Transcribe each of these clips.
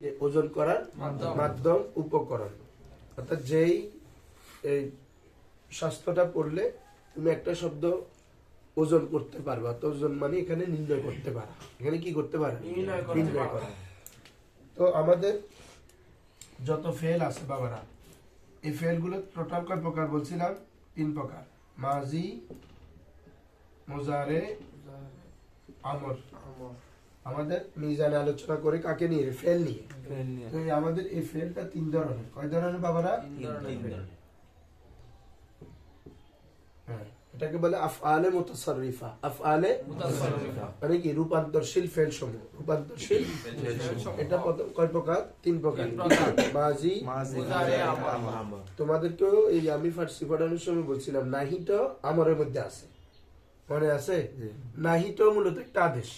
ওজন করার মাধ্যম উপকরণ। অর্থাৎ যেই এই শাস্ত্রটা পড়লে তুমি একটা শব্দ ওজন করতে পারবা, তো ওজন মানে এখানে নির্ণয় করতে পারা, এখানে কি করতে পারা, নির্ণয় করা। তো আমাদের যত ফেল আছে বাবারা, এই ফেল গুলো টোটাল কয় প্রকার বলছিলাম? 3 প্রকার: মাজি, মুজারে, আমর। আমাদের মিজানে আলোচনা করে কাকে নিয়ে? ফেল নিয়ে। তো আমাদের এই ফেলটা 3 ধরনের। কয় ধরনের বাবারা? 3 ধরনের। হ্যাঁ, এটাকে বলে আফআলে মুতাসাররিফা। আফআলে মুতাসাররিফা মানে কি? রূপান্তরশীল ফেল সমূহ। রূপান্তরশীল এটা কয় প্রকার? 3 প্রকার: মাজি, মুজারে, আমর। তোমাদেরকেও এই আমি ফার্সি পড়ানোর সময় বলছিলাম নাহিটা আমরের মধ্যে আছে, মনে আছে? নাহিটা মূলত একটা আদেশ।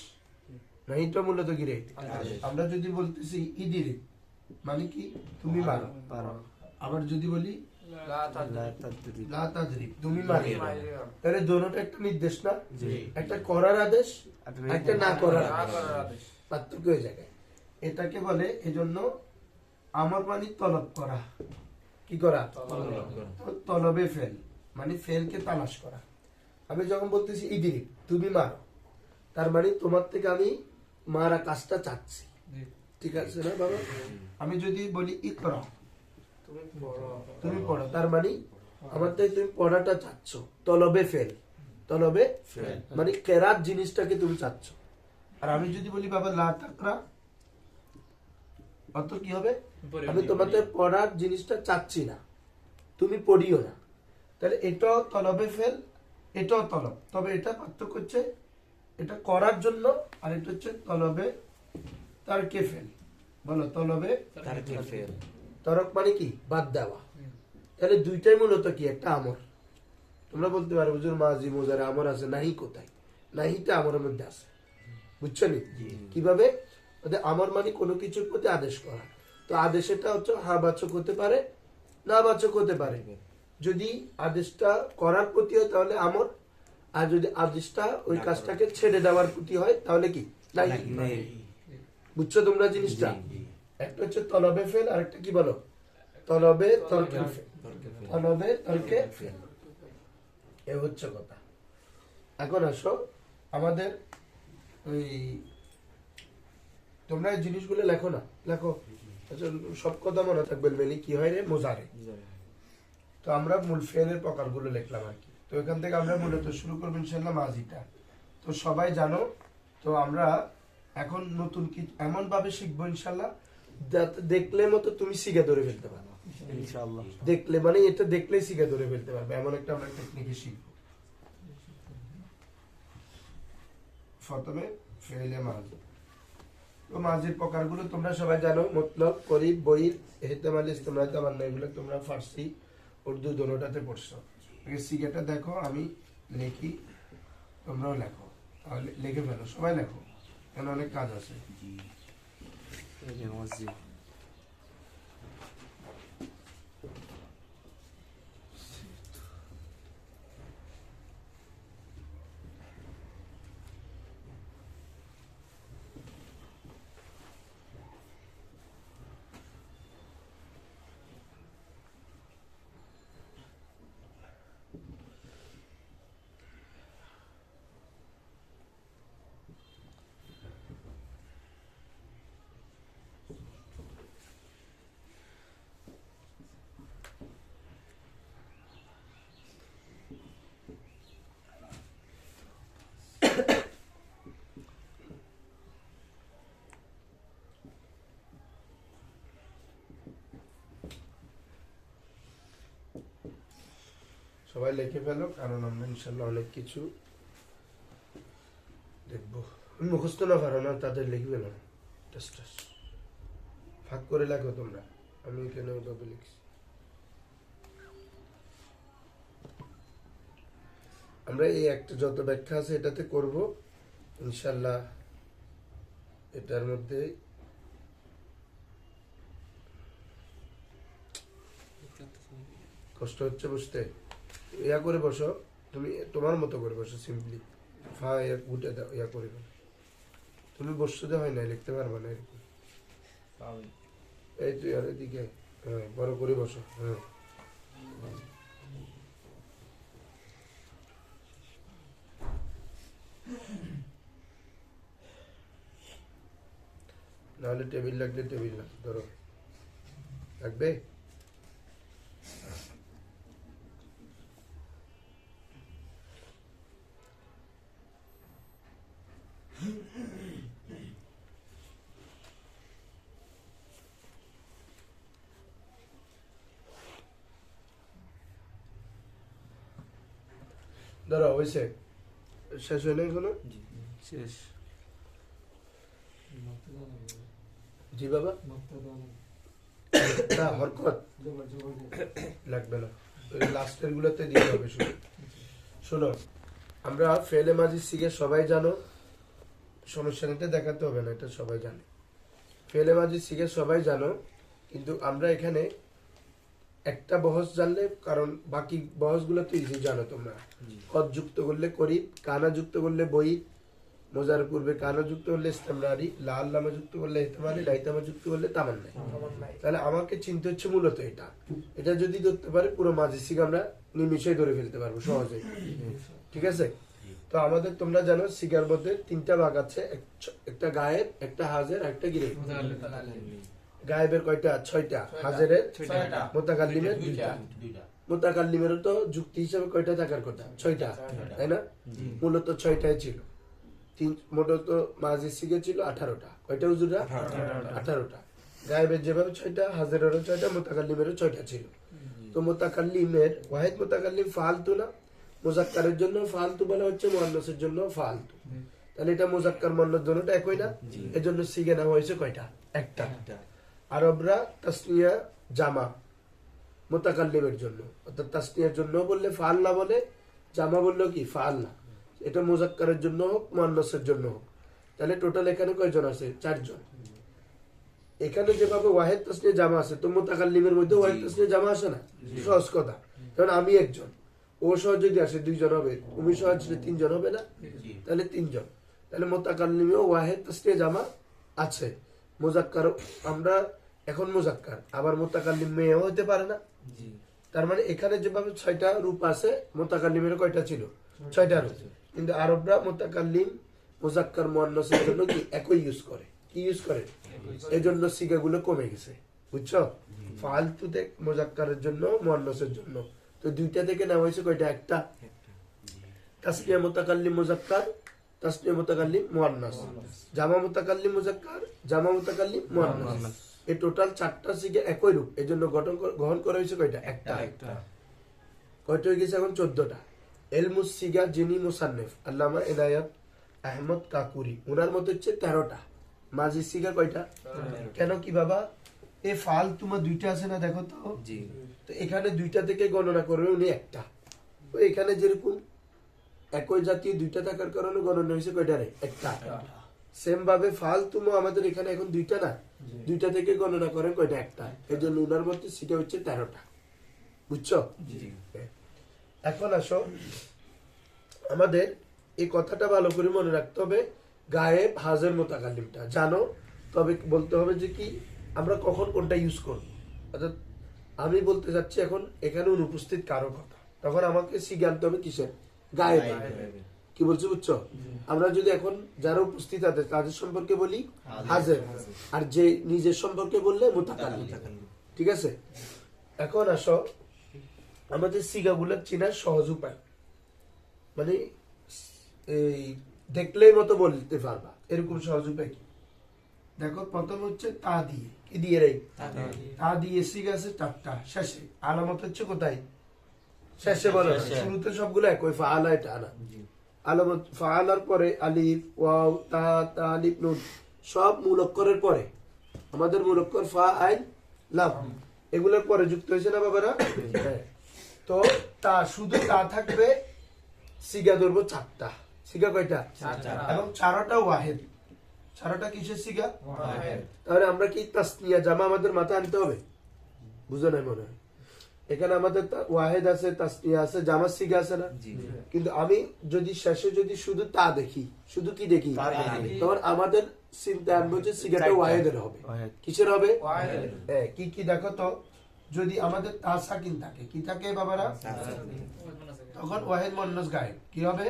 নাহিটা মূলত কি রে? আমরা যদি বলতেছি ইদিরে মানে কি? তুমি মারো। আবার যদি বলি লা তাদরিব, তুমি মারো, তাহলে দোনোটা একটা নির্দেশ না? একটা করার আদেশ, একটা না করার আদেশ। পার্থক্য হয়ে যায়। এটাকে বলে এজন্য আমর মানে তলব করা। কি করা? তলবে ফেল মানে ফেলকে তালাশ করা। আমি যখন বলতেছি ইদিরিব, তুমি মারো, তার মানে তোমার থেকে আমি মারা কাজটা চাচ্ছি। ঠিক আছে না বাবা? আমি যদি বলি ইকরা, তুমি পড়ো, তার মানে আমার থেকে তুমি পড়াটা চাচ্ছ। তলবে ফেল, তলবে ফেল মানে কেরাত জিনিসটাকে তুমি চাচ্ছ। আর আমি যদি বলি বাবা লা তাকরা, অত কি হবে? আমি তোমাদের পড়ার জিনিসটা চাচ্ছি না, তুমি পড়িও না। তাহলে এটাও তলবে ফেল, এটাও তলব। তবে এটা পার্থক্য হচ্ছে এটা করার জন্য, আর এটা হচ্ছে তলবে তারকে ফেল। বলো, তলবে তারকে ফেল। তরক মানে কি? বাদ দেওয়া। তাহলে দুইটাই মূলত কি? একটা আমর। তোমরা বলতে পারো হুজুর মাজি মুজারে আমর আছে, নাহি কোথায়? নাহিটা আমরের মধ্যে আছে, বুঝছো নি? কিভাবে? আমর মানে কোনো কিছুর প্রতি আদেশ করা। তো আদেশটা হচ্ছে হ্যাঁ বাচক হতে পারে, না বাচক হতে পারে। যদি আদেশটা করার প্রতি হয় তাহলে আমর, আর যদি আদেশটা ওই কাজটাকে ছেড়ে দেওয়ার প্রতি হয় তাহলে কি? নাহি। বুঝছো তোমরা জিনিসটা? একটা হচ্ছে তলবে ফেল, আর একটা কি বলো? তলবে তরকে ফেল। তলবে তরকে ফেল, এ হচ্ছে কথা। এখন আসো আমাদের ওই, তোমরা এই জিনিসগুলো লেখো না, লেখো। আচ্ছা, সব কথা মনে থাকবে মেলি কি হয় রে? মুজারে। তো আমরা মূল ফেলের প্রকারগুলো লিখলাম আর কি। তো এখান থেকে আমরা মূলত শুরু করবো ইনশাআল্লাহ মাজিটা। তো সবাই জানো। তো আমরা এখন নতুন কি এমন ভাবে শিখবো ইনশাআল্লাহ, দেখলে মতো তুমি শিখে ধরে ফেলতে পারো ইনশাআল্লাহ। দেখলে মানে এটা দেখলেই শিখে ধরে ফেলতে পারবে, এমন একটা আমরা টেকনিকে শিখবো। প্রথমে ফেলে মাজি। তো মাজির প্রকারগুলো তোমরা সবাই জানো। মতলব, করিব, বইর, এহতেমাল, ইস্তেমরাল, তামান্না, এগুলো তোমরা ফার্সি উর্দু দোনোটাতে পড়ছো। শিখেটা দেখো, আমি লিখি, তোমরাও লেখো। তাহলে লিখে ফেলো, সবাই লেখো, কেন অনেক কাজ আছে। সবাই লিখে ফেলো, কারণ আমরা ইনশাল্লাহ অনেক কিছু দেখবো। মুখস্থ না পারো না তাদের লিখবে না, ফাঁক করে লেখো তোমরা। আমি এখানে ওভাবে লিখছি। আমরা এই একটা যত ব্যাখ্যা আছে এটাতে করব ইনশাল্লাহ। এটার মধ্যে কষ্ট হচ্ছে বুঝতে, ইয়া করে বসো, তুমি তোমার মতো করে বসো, সিম্পলি উঠে দাও, ইয়া করে তুমি বসতে হয় না, লিখতে পারবে না এরকম। এই তুই আর এদিকে হ্যাঁ বড় করে বসো হ্যাঁ নাহলে টেবিল লাগলে টেবিল না ধরো লাগবে ধরো হয়েছে শেষ হয় না এখনো শেষ জি বাবা না হরকত লাগবে না লাস্টের গুলোতে দিতে হবে শুধু শোনো আমরা ফেলে মাঝি শিখে সবাই জানো সমস্যা নিতে দেখাতে হবে না এটা সবাই জানে ফেলে মাঝি শিখে সবাই জানো কিন্তু আমরা এখানে একটা বহস জানলে কারণ বাকি বহস গুলো তো ইজি জানো তোমরা কদ যুক্ত করলে করিব কানা যুক্ত করলে বই মোজার পূর্বে কানা যুক্ত করলে ইস্তেমরারি লাল লামা যুক্ত করলে এহতেমালি লাইতামা যুক্ত করলে তামান্নাই তাহলে আমাকে চিন্তা হচ্ছে মূলত এটা যদি ধরতে পারে পুরো মাঝি শিখ আমরা নিমিশেই ধরে ফেলতে পারবো সহজেই ঠিক আছে তো আমাদের তোমরা জানো সিগার মধ্যে তিনটা ভাগ আছে একটা গায়েব একটা হাজের একটা গিরে গায়েবের কয়টা 6টা হাজেরের মোতাকাল্লিমের 2টা মোতাকাল্লিমেরও তো যুক্তি হিসেবে কয়টা থাকার কথা 6টা তাই না মূলত 6টাই ছিল মূলত মাঝি সিগে ছিল 18টা কয়টা হুজুরা 18টা গায়েবের যেভাবে 6টা হাজেরেরও 6টা মোতাকাল্লিমেরও 6টা ছিল তো মোতাকাল্লিমের ওয়াহিদ মোতাকাল্লিম ফালতু না মুজাক্কারের জন্য ফালতু বলা হচ্ছে মুয়ান্নাসের জন্য ফালতু তাহলে এটা মুজাক্কার মুয়ান্নাস দুটোটা একই না এজন্য সিগে নাম হয়েছে কয়টা একটা আরবরা তাসনিয়া জামা মুতাকাল্লিমের জন্য অর্থাৎ তাসনিয়ার জন্য বললে ফাল না বলে জামা বললেও কি ফাল না এটা মুজাক্কারের জন্য হোক মুয়ান্নাসের জন্য হোক তাহলে টোটাল এখানে কয়জন আছে 4 জন এখানে যেভাবে ওয়াহিদ তাসনিয়া জামা আছে তো মুতাকাল্লিমের মধ্যে ওয়াহিদ তাসনিয়া জামা আসে না সহজ কথা কারণ আমি একজন ও সহ যদি আসে 2 জন হবে তুমি সহ আসলে 3 জন হবে না তাহলে 3 জন তাহলে মুতাকাল্লিমেও ওয়াহিদ তাসনিয়া জামা আছে মুজাক্কার আমরা এখন মুজাক্কার আবার মুতাকাল্লিম মেয়েও হতে পারে না তার মানে এখানে যেভাবে 6টা রূপ আছে মুতাকাল্লিমের কয়টা ছিল 6টা রূপ কিন্তু আরবরা মুতাকাল্লিম মুজাক্কার মুয়ান্নাসের জন্য কি একই ইউজ করে কি ইউজ করে এজন্য সিগাগুলো কমে গেছে বুঝছো ফালতুতে মুজাক্কারের জন্য মুয়ান্নাসের জন্য তো 2টা থেকে নেওয়া হয়েছে কয়টা একটা তাসনিয়া মুতাকাল্লিম মুজাক্কার তাসনিয়া মুতাকাল্লিম মুয়ান্নাস জামা মুতাকাল্লিম মুজাক্কার জামা মুতাকাল্লিম মুয়ান্নাস এই টোটাল 4টা সিগে একই রূপ এজন্য গ্রহণ করা হয়েছে কয়টা একটা কয়টা হয়ে গেছে এখন 14টা এলমুস সিগা যিনি মুসান্নিফ আল্লামা ইনায়াত আহমদ কাকুরি ওনার মতে হচ্ছে 13টা মাঝি সিগা কয়টা কেন কি বাবা এই ফাল তোমার 2টা আছে না দেখো তো তো এখানে 2টা থেকে গণনা করবে উনি একটা তো এখানে যেরকম একই জাতীয় 2টা থাকার কারণে গণনা হয়েছে কয়টা রে একটা সেম ভাবে ফাল তুমো আমাদের এখানে এখন 2টা না 2টা থেকে গণনা করেন কয়টা একটা এই জন্য উনার মধ্যে সিগা হচ্ছে 13টা বুঝছো এখন আসো আমাদের এই কথাটা ভালো করে মনে রাখতে হবে গায়েব হাজের মুতাকাল্লিমটা জানো তবে বলতে হবে যে কি আমরা কখন কোনটা ইউজ করব অর্থাৎ আমি বলতে যাচ্ছি এখন এখানে অনুপস্থিত কারো কথা তখন আমাকে সিগে আনতে হবে কিসের গায়েব কি বলছি বুঝছো আমরা যদি এখন যারা উপস্থিত আছে তাদের সম্পর্কে বলি হাজের আর যে নিজের সম্পর্কে বললে মুতাকাল্লিম ঠিক আছে এখন আসো আমাদের সিগাগুলো চেনার সহজ উপায় মানে এই দেখলেই মতো বলতে পারবা এরকম সহজ উপায় কি দেখো প্রথম হচ্ছে তা দিয়ে কি দিয়ে রে তা দিয়ে সিগা আছে 4টা শেষে আলামত হচ্ছে কোথায় শেষে বলো শুরুতে সবগুলো একই ফাআলা এটা না আলামত ফাআলার পরে আলিফ ওয়াও তা আলিফ নুন সব মূল অক্ষরের পরে আমাদের মূল অক্ষর ফা আইন লাম এগুলোর পরে যুক্ত হয়েছে না বাবারা তো তা শুধু তা থাকবে সিগা ধরবো 4টা সিগা কয়টা এবং 4টা ওয়াহিদ 4টা কিসের সিগা তাহলে আমরা কি তাসনিয়া জামা আমাদের মাথায় আনতে হবে বুঝো না মনে হয় এখানে আমাদের ওয়াহিদ আছে তাসনিয়া আছে জামা সিগা আছে না কিন্তু আমি যদি শেষে যদি শুধু তা দেখি শুধু কি দেখি তখন আমাদের চিন্তা আনবো যে সিগাটা ওয়াহেদের হবে। কিসের হবে? কি কি দেখো তো, যদি আমাদের তা সাকিন থাকে, কি থাকে বাবারা? তখন ওয়াহেদ মুয়ান্নাস গায়েব কি হবে?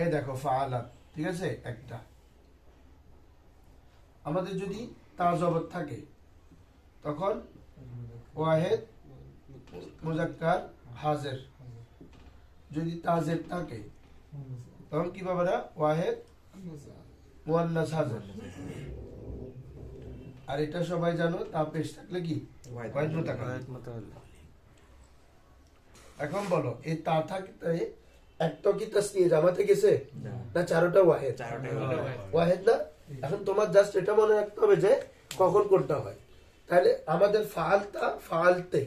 এই দেখো ফাআলাত, ঠিক আছে একটা। আমাদের যদি তা জবর থাকে তখন ওয়াহেদ মুজাক্কার হাজির। যদি তা জের থাকে তখন কি বাবারা? ওয়াহেদ মুয়ান্নাস হাজির। আর এটা সবাই জানো, তা পেশ থাকলে কি? ওয়াহেদ মুতাকাল্লিম। এখন বলো, এই তা থাকতে একটা কি তাসনিয়া জামাতে গেছে না চারোটা ওয়াহেদ? ওয়াহেদ না? এখন তোমার জাস্ট এটা মনে রাখতে হবে যে কখন কোনটা হয়। তাহলে আমাদের ফাআলতা, ফাআলতে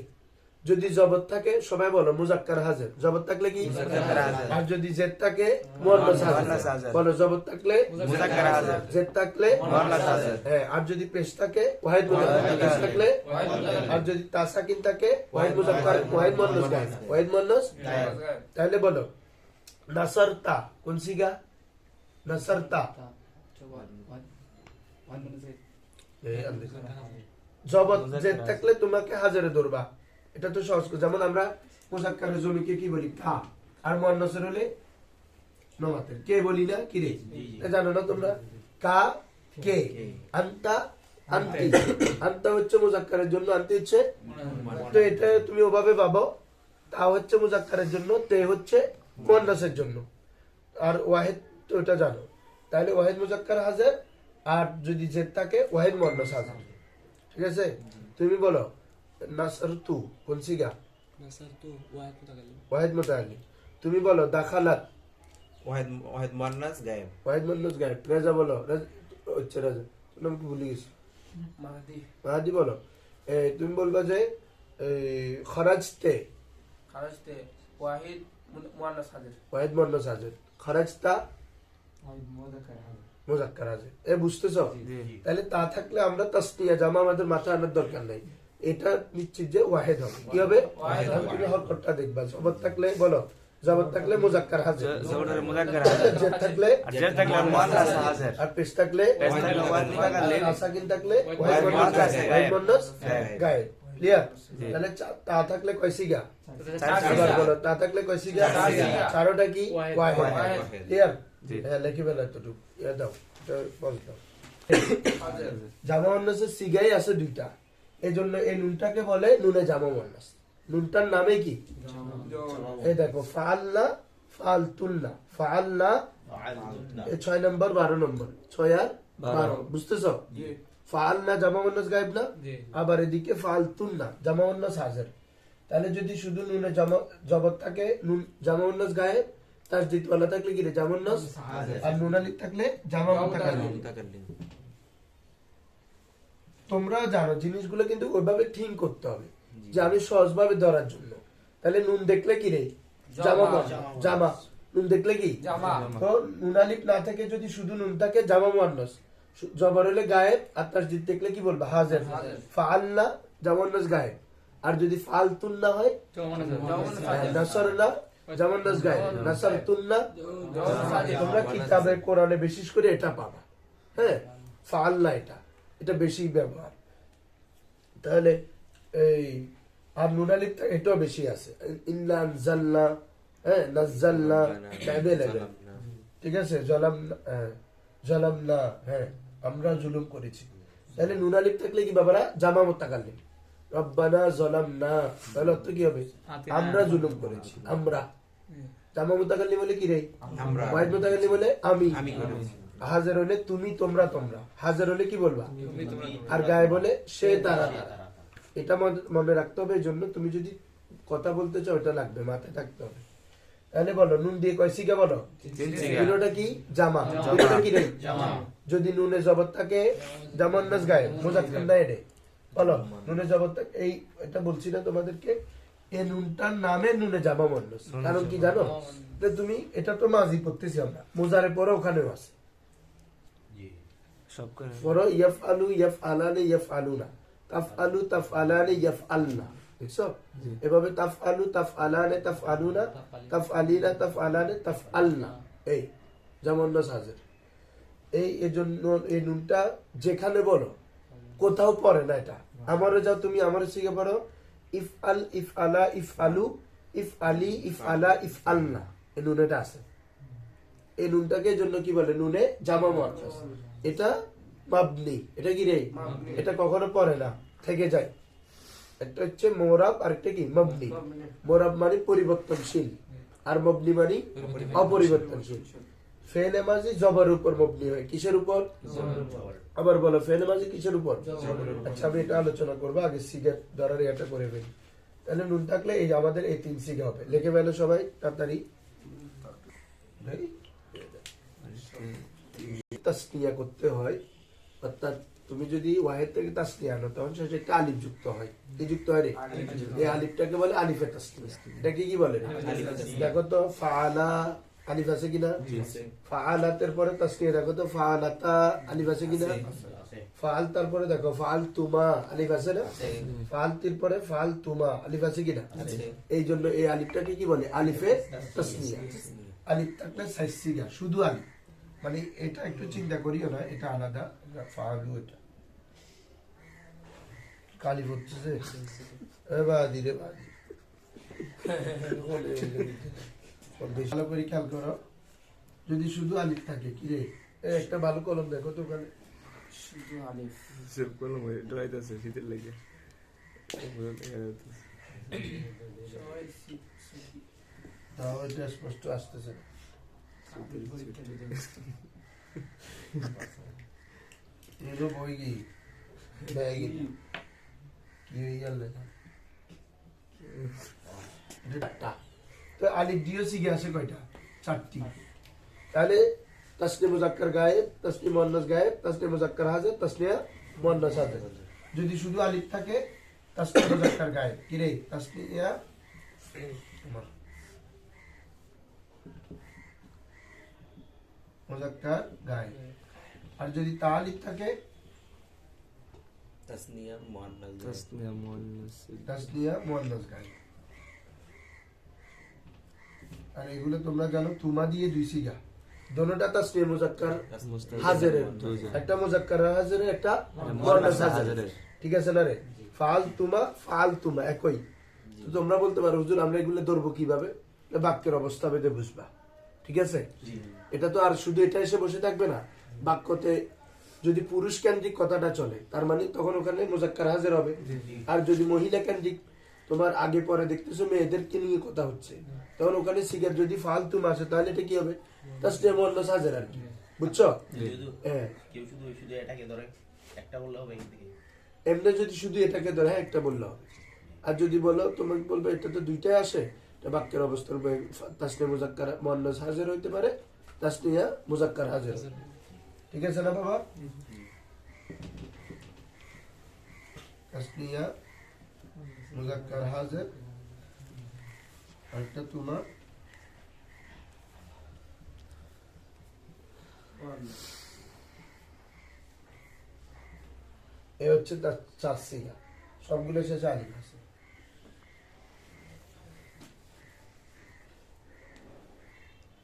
যদি জবর থাকে সবাই বলো মুজাক্কার হাজির। জবর থাকলে কি? আর যদি জেদ থাকে মুয়ান্নাস হাজির। বলো জবর থাকলে মুজাক্কার হাজির, জেদ থাকলে মুয়ান্নাস হাজির। হ্যাঁ, আর যদি পেশ থাকে ওয়াহিদ মুজাক্কার, পেশ থাকলে আর যদি তা সাকিন থাকে ওয়াহিদ মুজাক্কার, ওয়াহিদ মুয়ান্নাস গায়েব, ওয়াহিদ মুয়ান্নাস গায়েব। তাহলে বলো নাসারতা কোন সিগা? নাসারতা জবর জেদ থাকলে তোমাকে হাজারে ধরবা, এটা তো সহজ। যেমন আমরা মুজাক্কারের জমিকে কি বলি? কা। আর মুয়ান্নাসের হলে নমাতের কে বলি না? কি রে? জানো না তোমরা? কা কে, আনতা আনতি। আনতা হচ্ছে মুজাক্কারের জন্য, আনতি হচ্ছে, তো এটা তুমি ওভাবে ভাবো। তা হচ্ছে মুজাক্কারের জন্য, তে হচ্ছে মুয়ান্নাসের জন্য। আর ওয়াহিদ তো এটা জানো। তাহলে ওয়াহিদ মুজাক্কার হাজির, আর যদি জেদ থাকে ওয়াহিদ মুয়ান্নাস হাজির। ঠিক আছে? তুমি বলো নাসারতু কোন সিগা? নাসারতু ওয়াহিদ মুতাকাল্লিম। তুমি বলো দাখালাত ওয়াহিদ মুয়ান্নাস গায়েব। ওয়াহিদ মুয়ান্নাস গায়েব। রাজা বলো, আচ্ছা রাজা নাম কি ভুলে গেছি? মাহাদি। মাহাদি বলো। তুমি বলবা যে খরাজতে ওয়াহিদ মুয়ান্নাস হাজির। ওয়াহিদ মুয়ান্নাস হাজির। খরাজতা মুজাক্কার হাজির। বুঝতেছো? তাহলে তা থাকলে আমরা তাসনিয়া জামা আমাদের মাথা আনার দরকার নাই, এটা নিশ্চিত যে ওয়াহিদ হবে। কি হবে? তুমি হরকতটা দেখবা। জবর থাকলে বলো, জবর থাকলে মুজাক্কার হাজির, জবরের মুজাক্কার হাজির। জেদ থাকলে মুয়ান্নাস হাজির। আর পেশ থাকলে ওয়াহিদ মুতাকাল্লিম। আর সাকিন থাকলে ওয়াহিদ মুয়ান্নাস গায়েব। ক্লিয়ার? তাহলে তা থাকলে কয় সিগা? আবার বলো, তা থাকলে কয় সিগা? চারোটা কি? ওয়াহিদ। ক্লিয়ার? হ্যাঁ, লিখে ফেলো এতটুকু। দাও, বল দাও। জামা মুয়ান্নাসের সিগাই আছে দুইটা, এজন্য এই নুনটাকে বলে নুনে জামা মুয়ান্নাস। নুনটার নামে কি? এই দেখো ফাআলনা, ফাআলতুন্না, ফাআলনা, 6 নম্বর 12 নম্বর, 6 আর 12। বুঝতেছো? ফাআলনা জামা মুয়ান্নাস গায়েব না? আবার এদিকে ফাআলতুন্না জামা মুয়ান্নাস হাজির। তাহলে যদি শুধু নুনে জবর থাকে, নুন জামা মুয়ান্নাস গায়েব, তাসদীদ ওয়ালা থাকলে কি রে? জামা মুয়ান্নাস, আর নুন আলিফ থাকলে জামা মুতাকাল্লিম। তোমরা জানো জিনিসগুলো কিন্তু ওইভাবে ঠিক করতে হবে যে আমি সহজভাবে ধরার জন্য। তাহলে নুন দেখলে কি রে? জামা, জামা। নুন দেখলে কি? জামা। তো নুন আলিফ না থাকে, যদি শুধু নুন থাকে জামা মুয়ান্নাস, জবর হলে গায়েব, আর তাসদীদ দেখলে কি বলবা? হাজির। ফাআলনা জামা মুয়ান্নাস গায়েব। আর যদি ফাআলতুন না হয়, নাসারনা জামা মুয়ান্নাস গায়েব, নাসারতুন্না। তোমরা কিতাবে কোরআনে বিশেষ করে এটা পাবা। হ্যাঁ, ফাআলনা এটা বেশি ব্যবহার। তাহলে এই আর নুন আলিফ এটাও বেশি আছে। ইন্না আনজালনা, হ্যাঁ, নাযালনা, ঠিক আছে? জালামনা, হ্যাঁ, আমরা জুলুম করেছি। তাহলে নুন আলিফ থাকলে কি বাবারা? জামা মুতাকাল্লিম। রব্বানা যালামনা, তাহলে অর্থ কি হবে? আমরা জুলুম করেছি, আমরা। জামা মুতাকাল্লিম বলে কি রে? আমরা। ওয়াহিদ মুতাকাল্লিম বলে আমি। হাজির হলে তুমি, তোমরা, তোমরা। হাজির হলে কি বলবা? আর গায়েব বলে সে, তারা, তারা। এটা মনে রাখতে হবে। এই জন্য তুমি যদি কথা বলতে চাও এটা লাগবে, মাথায় থাকতে হবে। তাহলে বলো নুন দিয়ে কয় সিগা? বলো তিনটা কি? জামা। তিনটা কি রে? যদি নুনে জবর থাকে জামা মুয়ান্নাস গায়েব, মুজাক্কার না এডে। বলো নুনে জবর থাকে, এই এটা বলছি না তোমাদেরকে, এই নুনটার নামে নুনে জামা মুয়ান্নাস। কারণ কি জানো? তুমি এটা তো মাজি পড়তেছি আমরা, মুজারে পরে ওখানেও আছে। পরে ইয়াফআলু, ইয়াফআলানি, ইয়াফআলুনা, তাফআলু, তাফআলানি, ইয়াফআলনা। দেখছো? এভাবে তাফআলু, তাফআলানি, তাফআলুনা, তাফআলিনা, তাফআলানি, তাফআলনা। এই জামা মুয়ান্নাস হাজির। এজন্য এই নুনটা যেখানে বলো কোথাও পড়ে না। এটা আমারও যাও, তুমি আমারও শিখে পড়ো, ইফ আল, ইফ আলা, ইফ আলু, ইফ আলি, ইফ আলা, ইফ আলনা, এই নুনেটা আছে। এই নুনটাকে জন্য কি বলে? নুনে জামা মুআন্নাস। এটা মাবনি, এটা কি রে? এটা কখনো পড়ে না, থেকে যায়। একটা হচ্ছে মোরাব আর একটা কি মাবনি। মোরাব মানে পরিবর্তনশীল আর মাবনি মানে অপরিবর্তনশীল। ফেলে মাঝি জবর উপর মবনি হয়, কিসের উপর? আবার বলো, ফেলে মাঝি কিসের উপর? আচ্ছা, আমি এটা আলোচনা করবো, আগে সিগা ধরার এটা করে ফেলি। তাহলে নুন থাকলে এই আমাদের এই 3 সিগা হবে। লিখে ফেলো সবাই তাড়াতাড়ি। তাসনিয়া করতে হয়, অর্থাৎ তুমি যদি ওয়াহেদ থেকে তাসনিয়া আনো তখন শেষে একটা আলিফ যুক্ত হয়। কি যুক্ত হয় রে? এই আলিফটাকে বলে আলিফে তাসনিয়া। এটাকে কি বলে? দেখো তো, ফাআলা আলিফ আছে কিনা? ফাআলাতের পরে তাসনিয়া দেখো তো, ফাআলাতা আলিফ আছে কিনা? ফাআল তারপরে দেখো ফাআলতুমা আলিফ আছে না? ফাআলতির পরে ফাআলতুমা আলিফ আছে কিনা? এই জন্য এই আলিফটাকে কি বলে? আলিফে তাসনিয়া। আলিফ থাকলে সাইসিগা, শুধু আলিফ, মানে এটা একটু চিন্তা করিও না, এটা আলাদা। ফাআলু এটা কালিফ হচ্ছে যে বাদি রে বাদি। ভালো করে খেয়াল করো, যদি শুধু আলিফ থাকে কি রে? একটা ভালো কলম দেখো তো ওখানে, শুধু আলিফ। সেভ করলাম, ড্রাইতেছে শীতের লেগে। সবাই তাও এটা স্পষ্ট আসতেছে না। এলো বই কি ব্যাগে কি হয়ে গেল? চারটা। তো আলিফ দিও শিখে আসে কয়টা? 4টি। তাহলে তাসনিয়া মুজাক্কার গায়েব, তাসনিয়া মুয়ান্নাস গায়েব, তাসনিয়া মুজাক্কার হাজির, তাসনিয়া মুয়ান্নাস হাজির। যদি শুধু আলিফ থাকে তাসনিয়া মুজাক্কার গায়েব, কি রে? তাসনিয়া মুজাক্কার গায়েব। আর যদি তা আলিফ থাকে তাসনিয়া মুআন্নাস তাসনিয়া মুআন্নাস। তাসনিয়া মুয়ান্নাস গায়েব। আর এগুলো তোমরা জানো, তুমা দিয়ে 2 সিগা, দোনোটা তাসনিয়া মুজাক্কার হাজিরের, একটা মুজাক্কার হাজিরের, একটা মুয়ান্নাস হাজিরের। ঠিক আছে না রে? ফাআল তুমা একই। তো তোমরা বলতে পারো, হুজুর আমরা এগুলো ধরবো কিভাবে? বাক্যের অবস্থা ভেদে বুঝবা। ঠিক আছে? এটা তো আর শুধু এটা এসে বসে থাকবে না। বাক্যতে যদি পুরুষ কেন্দ্রিক কথাটা চলে, তার মানে তখন ওখানে মুজাক্কার হাজির হবে। আর যদি মহিলা কেন্দ্রিক, তোমার আগে পরে দেখতেছো মেয়েদেরকে নিয়ে কথা হচ্ছে, তখন ওখানে সিগার যদি ফালতু আসে, তাহলে এটা কি হবে? তাসনিয়া মুয়ান্নাস হাজির আর কি। বুঝছো? হ্যাঁ, কেউ শুধু এটাকে ধরে একটা বললে হবে এখান থেকে। এমনি যদি শুধু এটাকে ধরে একটা বললে হবে। আর যদি বলো, তোমাকে বলবে এটা তো 2টাই আসে, এটা বাক্যের অবস্থা হবে তাসনিয়া মুজাক্কার মুয়ান্নাস হাজির হইতে পারে, তাসনিয়া মুজাক্কার হাজির। ঠিক আছে না বাবা? তাসনিয়া মুজাক্কার হাজির, আরেকটা তোমার এ হচ্ছে তার 4 সিগা, সবগুলো শেষে আলিফ আছে।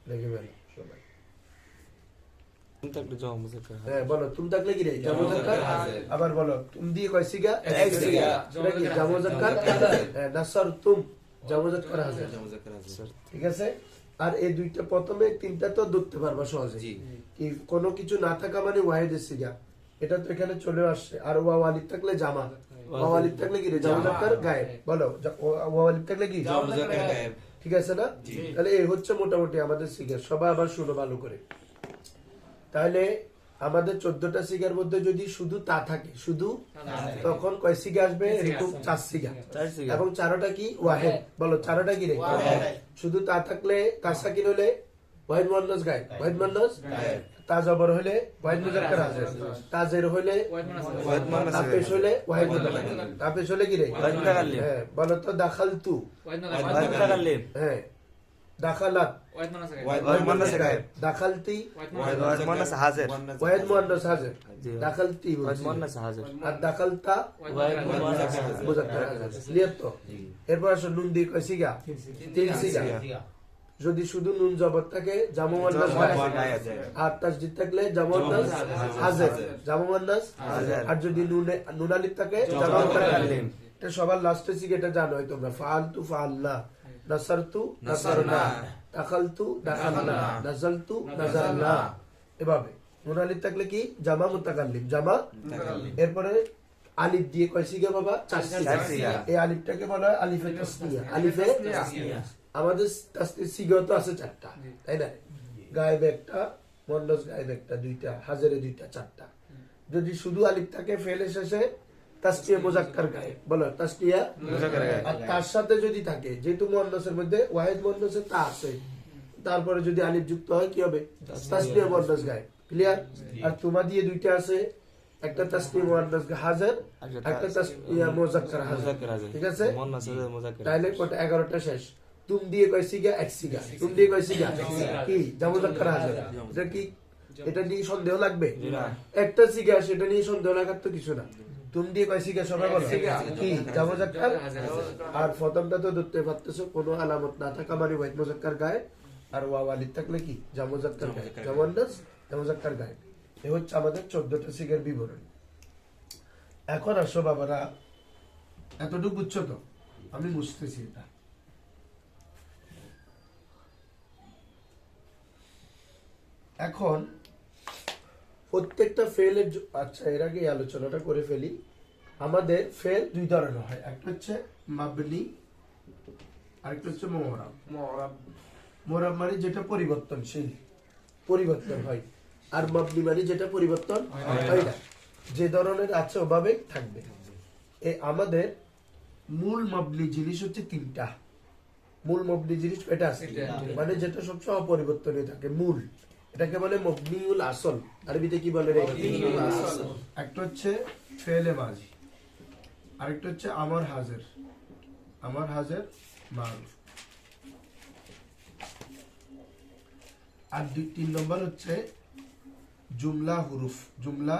লিখে ফেলো সবাই। থাকলে জমা মুজাক্কার। হ্যাঁ বলো, তুমি থাকলে কি রে? জামা মুজাক্কার। আবার বলো, তুমি দিয়ে কয় সিগা? এক সিগা। সেটা কি জামা মুজাক্কার? হ্যাঁ, নাসার তুম জামা মুজাক্কার হাজির। ঠিক আছে? আর এই 2টা প্রথমে 3টা তো ধরতে পারবা সহজে। কি কোনো কিছু না থাকা মানে ওয়াহিদের সিগা, এটা তো এখানে চলে আসছে। আর ওয়া আলিফ থাকলে জামা, ওয়া আলিফ থাকলে কি রে? জামা মুজাক্কার গায়েব। বলো, ওয়া আলিফ থাকলে কি? জামা মুজাক্কার গায়েব। ঠিক আছে না? তাহলে এই হচ্ছে মোটামুটি আমাদের সিগা। সবাই আবার শুনো ভালো করে। তাহলে আমাদের 14টা সিগার মধ্যে যদি শুধু তা থাকে, শুধু, তখন কয় সিগা আসবে? এরকম 4 সিগা। এবং 4টা কি? ওয়াহেদ। বলো 4টা কি রে? শুধু তা থাকলে, কাসাকিন হলে ওয়াহিদ মুয়ান্নাস গায়েব, ওয়াহিদ মুয়ান্নাস তা জবর হলে ওয়াহিদ মুজাক্কার হাজির, তা জের হলে ওয়াহিদ মুআন্নাস তা পেশ হলে ওয়াহিদ মুজাক্কার, তা পেশ হলে কি রে? হ্যাঁ, বলো তো দাখালতু। হ্যাঁ, দাখালাত ওয়াহিদ মুআন্নাস গায়েব। দাখালতি ওয়াহিদ মুআন্নাস হাজির। ওয়াহিদ মুয়ান্নাস হাজির। দাখালতি ওয়াহিদ মুআন্নাস হাজির। আর দাখালতা ওয়াহিদ মুআন্নাস মুজাক্কার হাজির। ক্লিয়ার তো? এরপর আসো নুন দিয়ে কয় সিগা? 3 সিগা। যদি শুধু নুন জবর থাকে জামা মুয়ান্নাস গায়েব, আর তাসদীদ থাকলে জামা মুয়ান্নাস হাজির, জামা মুয়ান্নাস হাজির। আর যদি নুন আলিফ থাকে জামা মুতাকাল্লিম। এটা সবার লাস্টে সিগে এটা জানো তোমরা, ফাআলতু ফাআলনা, নাসারতু নাসারনা, দাখালতু দাখালনা, নাযালতু নাযালনা, এভাবে। নুন আলিফ থাকলে কি জামা মুতাকাল্লিম, জামা। এরপরে আলিফ দিয়ে কয় সিগা বাবা? চার চার সিগা। এই আলিফটাকে বলা হয় আলিফে তাসনিয়া। আলিফে আমাদের তাসনির সিগা তো আছে চারটা, তাই না? গায়েব একটা, মুয়ান্নাস গায়েব একটা, দুইটা, হাজিরে দুইটা, চারটা। যদি শুধু আলিফ থাকে ফেলে শেষে তাসনিয়া মুযাক্কার গায়েব, বলো তাসনিয়া মুযাক্কার গায়েব। আর তার সাথে যদি থাকে, যেহেতু মুয়ান্নাসের মধ্যে ওয়াহিদ মুয়ান্নাসে তা আছে, তারপরে যদি আলিফ যুক্ত হয় কি হবে? তাসনিয়া মুয়ান্নাস গায়েব। ক্লিয়ার? আর তোমা দিয়ে দুইটা আছে, একটা তাসনিয়া মুয়ান্নাস হাজির, একটা তাসনিয়া মুযাক্কার হাজির, মুযাক্কার হাজির। ঠিক আছে? মুয়ান্নাস হাজির, মুযাক্কার। তাহলে কটা? 11টা শেষ। তুম দিয়ে কয় সিগা? এক সিগা। তুম দিয়ে কয় সিগা? কি জামা মুযাক্কার হাজির। এটা কি, এটা নিয়ে সন্দেহ লাগবে? একটা সিগা, সেটা নিয়ে সন্দেহ লাগার তো কিছু না। তুম দিয়ে কয় সিগা? সবাই বলো কি জামা মুযাক্কার। আর প্রথমটা তো ধরতে পারতেছো, কোনো আলামত না থাকা মানে ওয়াহিদ মুযাক্কার গায়েব, আর ওয়াও আলিফ থাকলে কি জামা মুযাক্কার গায়েব, জামা মুয়ান্নাস জামা মুযাক্কার গায়েব। এই হচ্ছে আমাদের 14টা সিগার বিবরণ। এখন আসো বাবারা, এতটুকু বুঝছো তো? আমি বুঝতেছি এটা। এখন প্রত্যেকটা ফেলের আচ্ছা, এর আগে এই আলোচনাটা করে ফেলি। আমাদের ফেল দুই ধরনের হয়, একটা হচ্ছে মাবনি, আরেকটা হচ্ছে মুরাব। মুরাব মানে যেটা পরিবর্তনশীল, পরিবর্তন হয়, আর মাবনি মানে যেটা পরিবর্তন হয় না, যে ধরনের আছে ওভাবে থাকবে। আমাদের মূল মাবনি জিনিস হচ্ছে তিনটা। মূল মাবনি জিনিস এটা আছে, মানে যেটা সবসময় অপরিবর্তনীয় থাকে, মূল। এটাকে বলে মবনিউল আসল, আরবিতে কি বলে রে? একটা হচ্ছে ফেলে মাজি, আরেকটা হচ্ছে আমার হাজির, আমার হাজির মারুফ, আর 3 নম্বর হচ্ছে জুমলা হুরুফ। জুমলা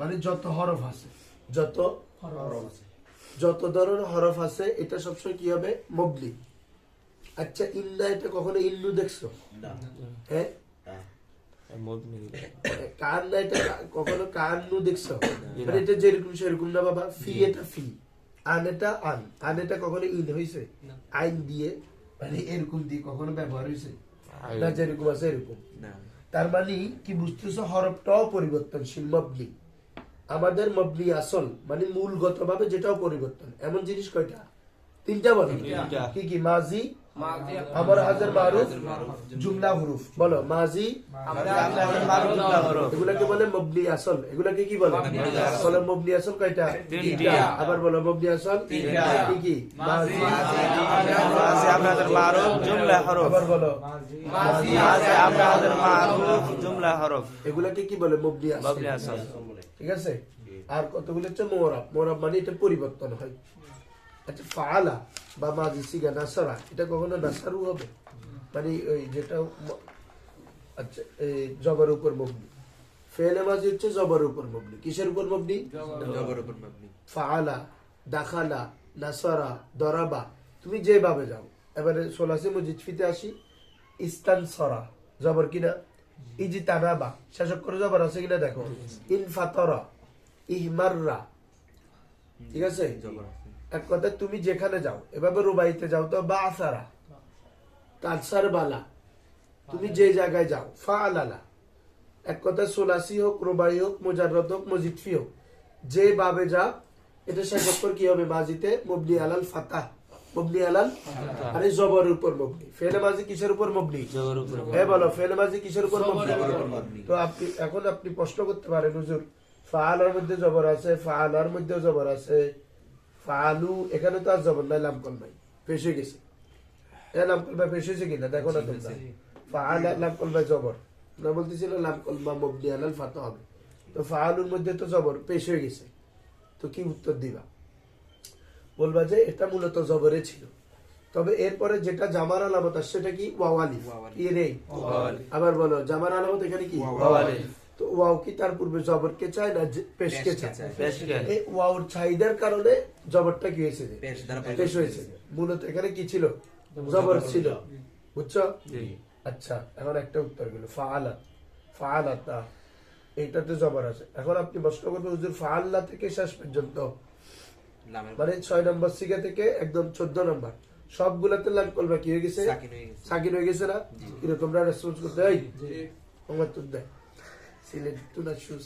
মানে যত হরফ আছে, যত ধরনের হরফ আছে, এটা সবসময় কি হবে? মবনি। আচ্ছা, ইন্না, এটা কখনো ইন্নু দেখছো? হ্যাঁ, মুবনি। কান না, এটা কখনো কান্নু দেখছো? মানে এটা যেরকম সেরকম না বাবা। ফি এটা ফি, আন এটা আন, আন এটা কখনো ইন হয়েছে আইন দিয়ে, মানে এরকম দিয়ে কখনো ব্যবহার হয়েছে না, যেরকম আছে এরকম। তার মানে কি বুঝতেছো? হরফটাও পরিবর্তনশীল, মবনি। আমাদের মবনি আসল মানে মূলগত ভাবে যেটাও পরিবর্তন, এমন জিনিস কয়টা? 3টা বলো। কি কি? মাজি, আমার হাজার মারুফ, জুমলা হুরুফ। বলো মাজি, এগুলাকে বলে মবনি আসল। এগুলাকে কি বলে? বলো মবনি আসল কয়টা? 3টা। আবার বলো মবনি আসল কি কি? মাজি, আমাদের মারুফ, জুমলা হরফ। আবার বলো মাজি আমাদের মারুফ, জুমলা হরফ। এগুলাকে কি বলে? মবনি মবনি আসল। আসল। ঠিক আছে? আর কতগুলো হচ্ছে মোরাব। মোরাব মানে এটা পরিবর্তন হয়। আচ্ছা, ফাআলা বা মাজি সিগা নাসারা, এটা কখনো নাসারু হবে, মানে ওই যেটা আচ্ছা এই জবর উপর মবনি। ফেলে মাজি হচ্ছে জবর উপর মবনি। কিসের উপর মবনি? জবর উপর মবনি। ফাআলা, দাখালা, নাসারা, দরাবা, তুমি যেভাবে যাও। এবারে সোলাসে মুজিদফিতে আসি। ইস্তানসরা জবর কিনা? ইজতানাবা শেষ করে জবর আছে কিনা দেখো। ইনফাতরা, ইহমাররা, ঠিক আছে? এক কথা, তুমি যেখানে যাও, এভাবে রুবাইতে যাও তো বা আসারা, তানসার বালা, তুমি যে জায়গায় যাও। ফাআলালা, এক কথা সোলাসি হোক, রুবাই হোক, মুজাররদ হোক, মুজিদফি হোক, যে ভাবে যাও, এটা শেষ অক্ষর কি হবে? মাজিতে মবনি আলাল ফাতাহ, মবনি আলাল, আরে জবর উপর মবনি। ফেলে মাজি কিসের উপর মবনি? জবর উপর। হ্যাঁ বলো, ফেলে মাজি কিসের উপর মবনি? তো এখন আপনি প্রশ্ন করতে পারেন, হুজুর ফাআলার মধ্যে জবর আছে, ফাআলার মধ্যেও জবর আছে, ফাআলু এখানে তো আর জবর নাই, লামকল নাই, পেশ হয়ে গেছে। লামকল ভাই পেশ হয়েছে কিনা দেখো না তোমরা। ফাআলা লামকল ভাই জবর না, বলতেছিল লামকল বা মবনি আলাল ফাতা হবে। তো ফাআলুর মধ্যে তো জবর পেশ হয়ে গেছে, তো কি উত্তর দিবা? বলবা যে এটা মূলত জবরে ছিল, তবে এরপরে যেটা জামার আলামত আসছে সেটা কি? ওয়াও আলিফ। কি রে? আবার বলো, জামার আলামত এখানে কি? ওয়াও আলিফ। তো ওয়াও কি তার পূর্বে জবরকে চায় না পেশকে চায়? পেশকে। এই ওয়াওর চাহিদার কারণে জবরটা কি হয়েছে? পেশ দ্বারা পেশ হয়েছে। মূলত এখানে কি ছিল? জবর ছিল, বুঝছো? জি। আচ্ছা, এখন একটা উত্তর গেল ফাআলা, ফাআলাতা, এইটাতে জবর আছে। এখন আপনি প্রশ্ন করবেন হুজুর ফাআল্লা থেকে শেষ পর্যন্ত, লামের মানে 6 নম্বর সিগা থেকে একদম 14 নম্বর সবগুলাতে লাম কলমা কি হয়ে গেছে? সাকিন হয়ে গেছে। সাকিন হয়ে গেছে না? কিন্তু তোমরা রেসপন্স করতে এই আমার তো দেয় সিলেট টুনা শুস।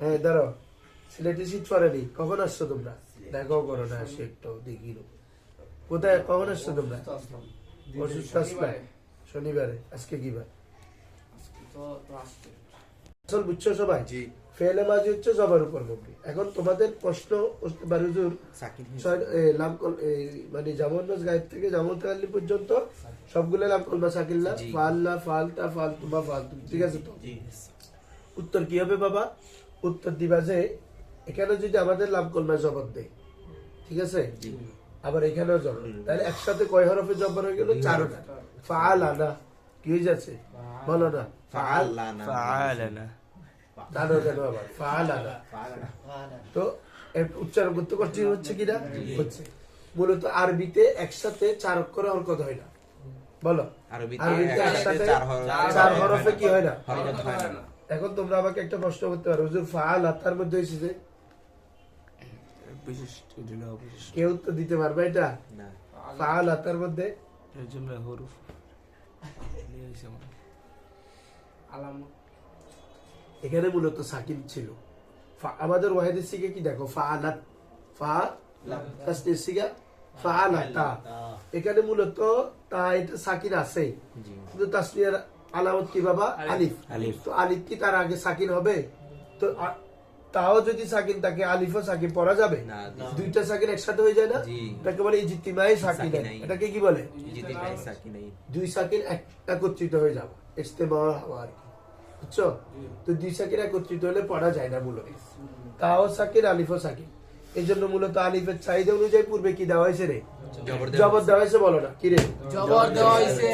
হ্যাঁ দাঁড়ো, সিলেটে শীত পড়েনি, কখন আসছো তোমরা? দেখাও করো না, আসে একটু দেখি নো। কোথায় কখন আসছো তোমরা? অসুস্থ আসলা শনিবারে, আজকে কি বার? তো আসছে আসল বুঝছো সবাই? জি। ফেলে মাঝি হচ্ছে জবার উপর মবনি। এখন তোমাদের প্রশ্ন আসতে পারে হুজুর সাকিন হয়ে মানে জামুন গায়েব থেকে জামুন তাল্লি পর্যন্ত সবগুলো লাম কলমা সাকিন না, জি। ফাল্লা ফালতা ফালতুমা ফালতুম, ঠিক আছে তো? জি। উত্তর কি হবে বাবা? উত্তর দিবা যে এখানে যদি আমাদের লাম কলমা জবর দেয়, ঠিক আছে, জি। আবার এখানেও জবর, তাহলে একসাথে কয় হরফে জবর হয়ে গেল? 4টা। ফাআলানা কি হয়ে যাচ্ছে বলো না? ফাআলানা। ফাআলানা। জানো কেন আবার ফাআলানা? তো এর উচ্চারণ করতে কঠিন হচ্ছে কিনা? হচ্ছে। মূলত আরবিতে একসাথে 4 অক্ষরে হরকত হয় না, বলো। আরবিতে আরবিতে একসাথে একসাথে 4 হরফে কি হয় না? হরকত হয় না। এখন তোমরা আমাকে একটা প্রশ্ন করতে পারো হুজুর ফাআলা তার মধ্যে হয়েছে যে, বিশিষ্ট দিল অবিশিষ্ট। কেউ তো দিতে পারবে এটা? না। ফাআলা তার মধ্যে এর জন্য হরফ নিয়ে এসে আমার। আলামত এখানে মূলত সাকিন ছিল। আমাদের ওয়াহিদের সিগে কি দেখো ফাআলাত, ফা তাসনির সিগা ফাআলাতা, এখানে মূলত তা এটা সাকিন আছে, জি। কিন্তু তাসনিয়ার আলামত কি বাবা? আলিফ। আলিফ। তো আলিফ কি তার আগে সাকিন হবে? তো তাও যদি সাকিন থাকে আলিফও সাকিন পড়া যাবে? না, জি। দুইটা সাকিন একসাথে হয়ে যায় না? জি। এটাকে বলে ইজতিমাই সাকিন। সাকিনাই। এটাকে কি বলে? জিতে নাই সাকিন নাই। দুই সাকিন একত্রিত হয়ে যাবে, ইজতিমা হওয়া আর কি, বুঝছো? তো দুই সাকিন একত্রিত হলে পড়া যায় না মূলত। তাও সাকিন আলিফও সাকিন, এই জন্য মূলত আলিফের চাহিদা অনুযায়ী পূর্বে কি দেওয়া হয়েছে রে? জবর দেওয়া হয়েছে, বলো না কি রে? জবর দেওয়া হয়েছে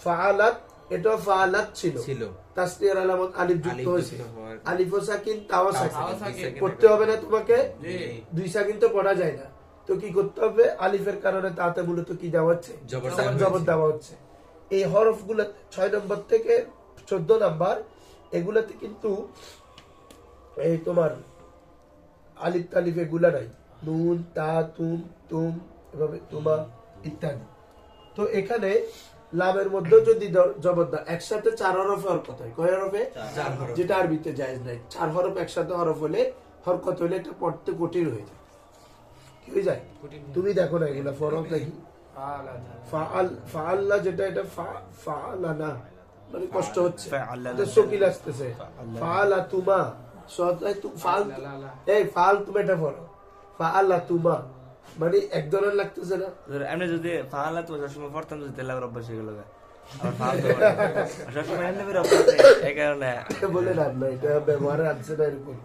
ফাআলাত, এটা ফাআলাত ছিল, ছিল। তাসনিয়ার আলামত আলিফ যুক্ত আলিফ হয়েছে, যুক্ত হওয়ার- আলিফও সাকিন তাও তাও সাকিন, সাকিন। পড়তে হবে না তোমাকে? জি। দুই সাকিন তো পড়া যায় না, তো কি করতে হবে? আলিফের কারণে তাতে মূলত কি দেওয়া হচ্ছে? জবর দেওয়া হয়েছে। জবর দেওয়া হচ্ছে। এই হরফগুলো 6 নম্বর থেকে 14 নম্বর এগুলাতে কিন্তু এই তোমার আলিফ তালিফ এগুলা নাই, নুন তা তুম তুম এভাবে তুমা ইত্যাদি। তো এখানে লামের মধ্যে যদি জবর দাও একসাথে 4 হরফে হরকত হয়। কয় হরফে? 4 হরফ। যেটা আরবিতে জায়েজ নাই। 4 হরফ একসাথে হরফ হলে হরকত হলে এটা পড়তে কঠিন হয়ে যায়। কি হয়ে যায়? তুমি দেখো না এগুলা ফরক দেখি ফাআল, ফাআল্লা যেটা এটা ফাআলানা, মানে কষ্ট হচ্ছে, ফাআলানা। এটা শকিল আসতেছে। ফাআলা তুমা সদাই তু ফাল, এই ফাল তুমি এটা পড়ো, ফাআলা তুমা মানে এক ধরনের লাগতেছে না? এমনি যদি ফাআলা তো সবসময় পড়তাম যদি তাহলে আবার অভ্যাস হয়ে গেল গা। আবার ফাআল তো পড়ে। সবসময় এমনি করে অভ্যাস হয়, এই কারণে এটা বলে না, এটা ব্যবহারে আসছে না এরকম।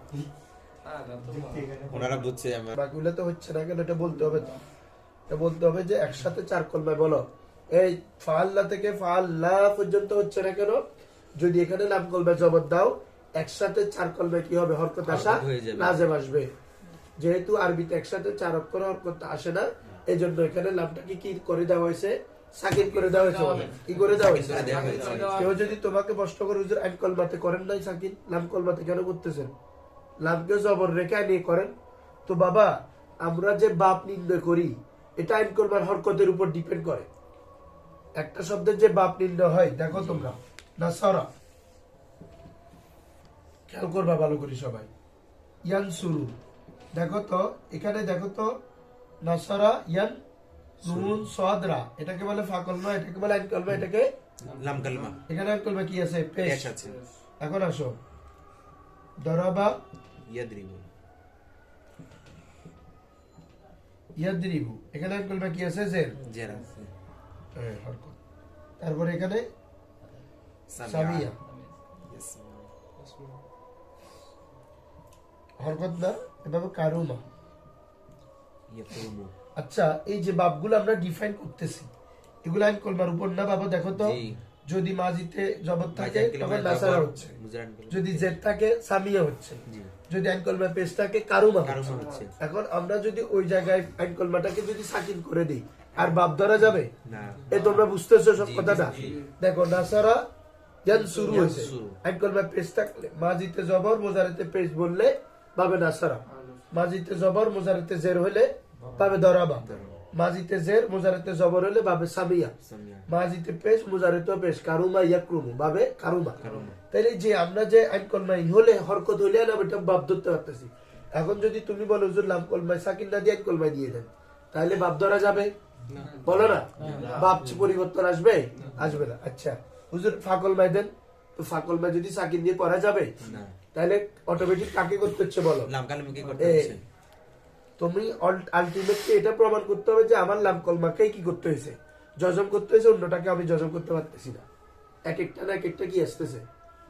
ওনারা বুঝছে আমার। বাকিগুলো তো হচ্ছে না কেন? এটা বলতে হবে তো, এটা বলতে হবে যে একসাথে 4 কলমায় বলো। এই ফাআল্লা থেকে ফাআল্লা পর্যন্ত হচ্ছে না কেন? যদি এখানে লাম কলমায় জবর দাও একসাথে 4 কলমায় কি হবে? হরকত আসা হরকত হয়ে যাবে। লাজেম আসবে। যেহেতু আরবিতে একসাথে 4 অক্ষর হরকত আসে না, এই জন্য এখানে লামটাকে কি করে দেওয়া হয়েছে? সাকিন করে দেওয়া হয়েছে। কি করে দেওয়া হয়েছে? সাকিন করে দেওয়া হয়েছে। কেউ যদি তোমাকে প্রশ্ন করে হুজুর আইন কলমাতে করেন নাই সাকিন, লাম কলমাতে কেন করতেছেন? লামকে জবর রেখা নিয়ে করেন। তো বাবা আমরা যে বাপ নির্ণয় করি এটা আইন কলমার হরকতের উপর ডিপেন্ড করে। একটা শব্দের যে বাপ নির্ণয় হয়, দেখো তোমরা নাসারা, খেয়াল করবা ভালো করে সবাই, ইয়ান শুরু, দেখো তো এখানে দেখো তো নাসারা ইয়ান নুন সাদরা, এটাকে বলে ফা কলমা, এটাকে বলে আইন কলমা, এটাকে লাম কালমা। এখানে আইন কলমা কি আছে? পেশ পেশ আছে। এখন আসো দরাবা ইয়াদরিবু। ইয়াদরিবু, এখানে আইন কলমা কি আছে? জের। জের আছে। হরকত। তারপরে এখানে সামিয়া, Yes. হরকত না, এভাবে কারুমা। ইয়াতুমু। আচ্ছা, এই যে বাপগুলো আমরা ডিফাইন করতেছি এগুলো আইন কলমার উপর না বাবা? দেখো তো, জি। যদি মাজিতে জবর থাকে মাঝে তখন কালিমা নাসারা জবর, হচ্ছে, মুজারান কালিমা। যদি জের থাকে সামিয়া হচ্ছে, জি। যদি আইন কলমা পেশ থাকে কারুমা কারুমা হচ্ছে। হচ্ছে। এখন আমরা যদি ওই জায়গায় আইন কলমাটাকে যদি সাকিন করে দিই আর বাপ ধরা যাবে? না। এ তোমরা বুঝতেছো সব জি, কথাটা? জি। দেখো নাসারা শুরু হয়েছে, ইয়ানসুরু। আইন কলমে পেশ থাকলে মাজিতে জবর মুজারিতে পেশ বললে বাবে নাসারা, মাজিতে জবর মুজারিতে জের হলে বাবে দরাবা, মাজিতে জের মুজারিতে জবর হলে বাবে সামিয়া, সামিয়া। মাজিতে পেশ মুজারিতে পেশ কারুমা ইয়াকরুমু বাবে কারুমা। কারুমা। তাইলে যে আমরা যে আইন কলমাই হলে হরকত হইলে না এটা বাপ ধরতে পারতেছি। এখন যদি তুমি বলো হুজুর লাম কলমায় সাকিন না দিয়ে আইন কলমায় দিয়ে দেন, তাহলে বাপ ধরা যাবে? বলো না, বাপ পরিবর্তন আসবে? আসবে না। আচ্ছা হুজুর ফাকল মাই দেন, তো ফাকল মাই যদি সাকিন দিয়ে করা যাবে? না। তাহলে অটোমেটিক কাকে করতে হচ্ছে বলো? লাম কালামা কি করতে এ, হচ্ছে? তুমি আলটিমেটলি এটা প্রমাণ করতে হবে যে আমার লাম কলমাকেই কি করতে হয়েছে, জজম করতে হয়েছে, অন্যটাকে আমি জজম করতে পারতেছি না। এক একটা না এক একটা কি আসতেছে,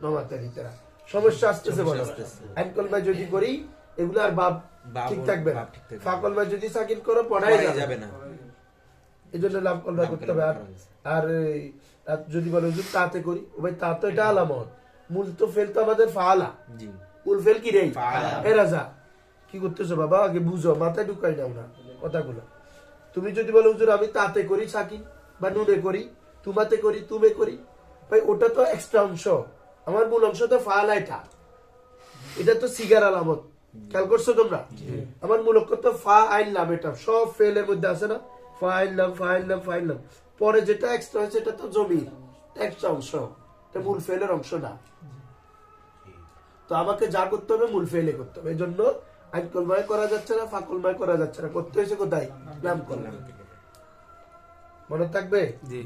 নমাতারিতারা সমস্যা আসতেছে বলো। সমস্যা আসতেছে। আইন কলমায় যদি করি এগুলো আর বাপ বাপ ঠিক ও থাকবে না, বাপ ঠিক থাকবে না। ফাকলমায় যদি সাকিন করো পড়াই পড়াই যাবে যাবে না, না। এই জন্য লাম কলমা লাম করতে হবে। কলমা আর করা হয়েছে। আর আর যদি বলো হুজুর তাতে করি, ও ভাই তা তো এটা আলামত, মূল তো ফেল তো আমাদের ফাআলা, জি। মূল ফেল কি রে? ফাআলা। এ রাজা কি করতেছো বাবা, আগে বুঝো, মাথায় ঢুকাই নাও না কথাগুলো। তুমি যদি বলো হুজুর আমি তাতে করি সাকিন বা নুনে করি, তুমাতে করি, তুমে করি, ভাই ওটা তো এক্সট্রা অংশ, আমার মূল অংশ তো ফাআলা, এটা তো সিগার আলামত। খেয়াল করছো তোমরা? আমার মূল অক্ষর তো ফা আইন লাম, এটা সব ফেলের মধ্যে আছে না, ফা আইন লাম, ফা আইন লাম, ফা আইন লাম। পরে যেটা এক্সট্রা হয়েছে এটা তো জমির এক্সট্রা অংশ, এটা মূল ফেলের অংশ না। তো আমাকে যা করতে হবে মূল ফেলে করতে হবে। এই জন্য আইন কলমায় করা যাচ্ছে না, ফাকলমায় করা যাচ্ছে না, করতে হয়েছে কোথায়? নাম কলমা। মনে থাকবে? জি।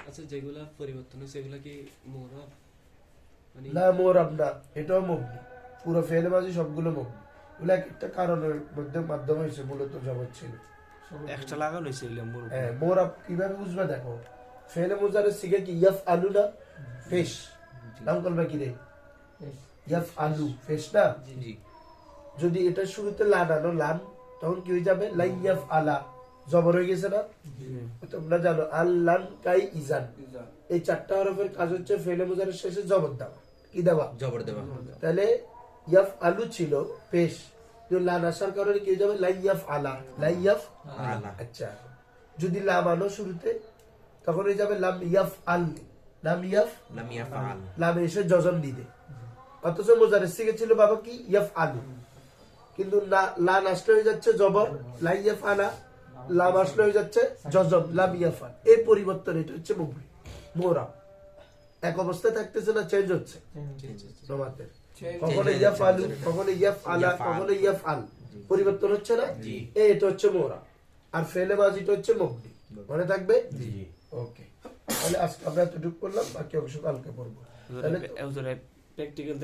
আচ্ছা যেগুলা পরিবর্তন হয়েছে এগুলা কি মোরব মানে না মোরব না, এটাও মুগনি, পুরো ফেলে মাঝে সবগুলো মুগনি। ওগুলো এক একটা কারণের মধ্যে মাধ্যম হয়েছে, মূলত জবর ছিল। একটা লাগানো হয়েছে এগুলো মুরুব। হ্যাঁ, মোরব কিভাবে বুঝবে দেখো, ফেলে মুজারের সিগে কি ইয়াফ আলু না ফেশ, নাম কলমা কি রে? ইয়াফ আলু ফেশ না। জি। যদি এটা শুরুতে লাগানো লাম, তখন কি হয়ে যাবে? লাইয়াফ আলা, জবর হয়ে গেছে না? তোমরা জানো আল্লান কাই ইজান, এই চারটা হরফের কাজ হচ্ছে ফেলে মুজারের শেষে জবর দেওয়া। কি দেওয়া? জবর দেওয়া। তাহলে ইয়াফ আলু ছিল পেশ, লান আসার কারণে কি হয়ে যাবে? লাইয়াফ আলা, লাইয়াফ আলা। আচ্ছা যদি লাম আনো শুরুতে, তখন হয়ে যাবে লাম ইয়াফ আল, লাম ইয়াফ, লাম ইয়াফআল। লামে এসে জজম দিবে। অথচ মুজারের সিগে ছিল বাবা কি ইয়াফ আলু, কিন্তু লান আসলে হয়ে যাচ্ছে জবর, লাই ইয়াফ আলা, লাম আসলে হয়ে যাচ্ছে জজম, লাম ইয়াফাল। এই পরিবর্তন, এটা হচ্ছে মুগনি মোরা। এক অবস্থায় থাকতেছে না, চেঞ্জ হচ্ছে জমাতের, কখনো ইয়াফ আলু, কখনো ইয়াফ আলা, কখনো ইয়াফ আল, পরিবর্তন হচ্ছে না। এটা হচ্ছে মোরা। আর ফেলে মাজিটা হচ্ছে মুগনি, মনে থাকবে? ওকে, তাহলে আজকে আমরা এতটুকু করলাম, বাকি অংশ কালকে পড়বো। তাহলে প্র্যাকটিক্যাল